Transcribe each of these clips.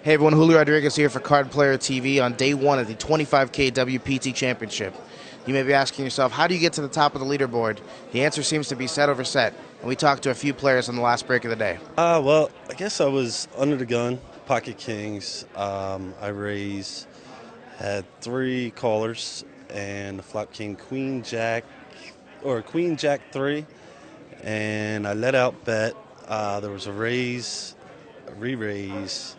Hey everyone, Julio Rodriguez here for Card Player TV on day one of the 25K WPT Championship. You may be asking yourself, how do you get to the top of the leaderboard? The answer seems to be set over set, and we talked to a few players on the last break of the day. Well, I guess I was under the gun, pocket kings. I raised, had three callers, and the flop king queen jack, or queen jack three, and I let out bet. There was a raise, a re-raise,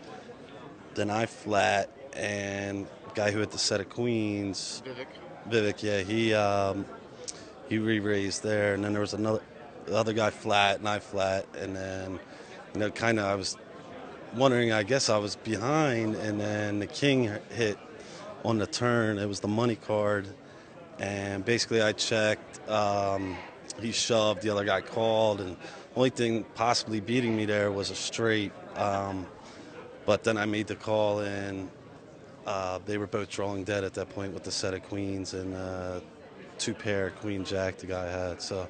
then I flat, and the guy who had the set of queens, Vivek, yeah, he re-raised there, and then there was the other guy flat, and I flat, and then, kind of I was wondering, I guess I was behind, and then the king hit on the turn. It was the money card, and basically I checked, he shoved, the other guy called, and the only thing possibly beating me there was a straight, but then I made the call, and they were both drawing dead at that point with the set of queens and two pair queen jack the guy had. So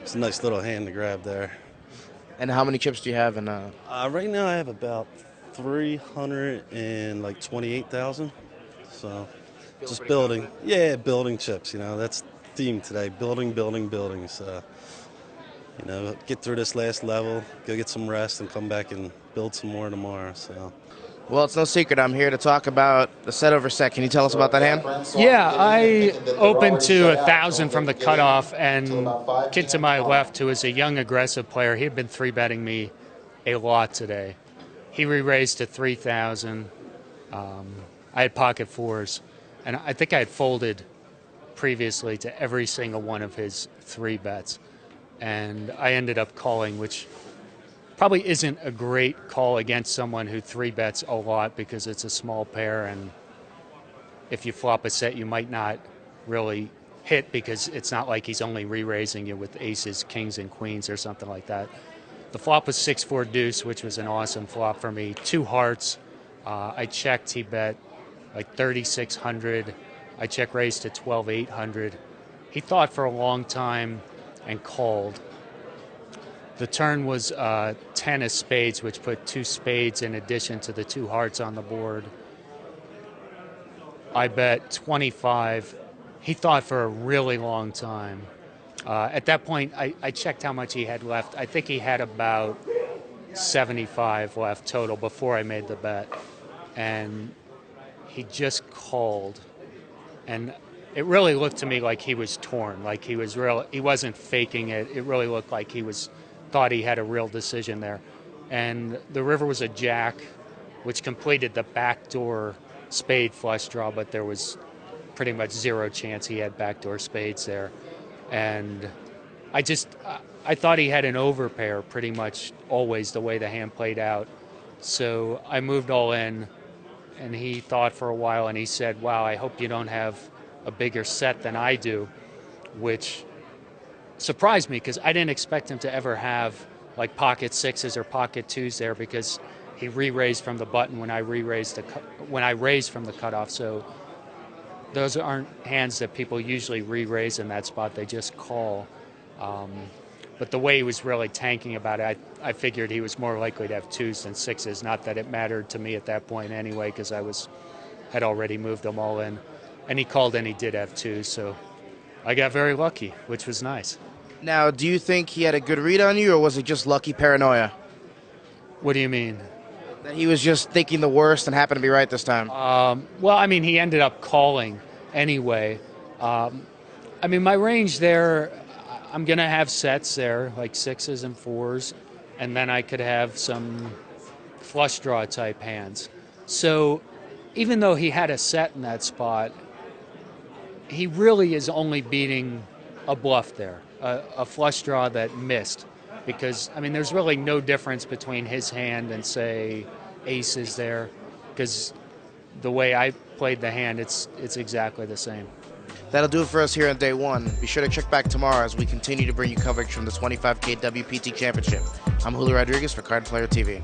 it's a nice little hand to grab there. And how many chips do you have? Right now I have about 328,000. So just building. Yeah, building chips. That's the theme today. Building. So get through this last level, go get some rest, and come back and build some more tomorrow. So. Well, it's no secret. I'm here to talk about the set over set. Can you tell us about that hand? Yeah, I opened to 1,000 from the cutoff, and kid to my left, who is a young aggressive player, he had been 3-betting me a lot today. He re-raised to 3,000. I had pocket fours, and I think I had folded previously to every single one of his 3-bets, and I ended up calling, which probably isn't a great call against someone who 3-bets a lot because it's a small pair, and if you flop a set you might not really hit because it's not like he's only re-raising you with aces, kings, and queens or something like that. The flop was 6-4 deuce, which was an awesome flop for me. Two hearts. I checked, he bet like 3,600. I check raised to 12,800. He thought for a long time and called. The turn was 10 of spades, which put 2 spades in addition to the 2 hearts on the board. I bet 25. He thought for a really long time. At that point, I checked how much he had left. I think he had about 75 left total before I made the bet. And he just called. And it really looked to me like he was torn, like he wasn't faking it. It really looked like he thought he had a real decision there. And the river was a jack, which completed the backdoor spade flush draw, but there was pretty much zero chance he had backdoor spades there. And I thought he had an overpair pretty much always the way the hand played out. So I moved all in, and he thought for a while, and he said, wow, I hope you don't have a bigger set than I do, which surprised me because I didn't expect him to ever have like pocket sixes or pocket twos there because he re-raised from the button when I raised from the cutoff. So those aren't hands that people usually re-raise in that spot. They just call. But the way he was really tanking about it, I figured he was more likely to have twos than sixes. Not that it mattered to me at that point anyway, because I had already moved them all in. And he called and he did have twos, so I got very lucky, which was nice. Now, do you think he had a good read on you, or was it just lucky paranoia? What do you mean? That he was just thinking the worst and happened to be right this time? Well, I mean, he ended up calling anyway. I mean, my range there, I'm going to have sets there, like sixes and fours, and then I could have some flush draw type hands. So even though he had a set in that spot, he really is only beating a bluff there, a flush draw that missed. Because, I mean, there's really no difference between his hand and, say, aces there. Because the way I played the hand, it's exactly the same. That'll do it for us here on day one. Be sure to check back tomorrow as we continue to bring you coverage from the 25K WPT Championship. I'm Julio Rodriguez for Card Player TV.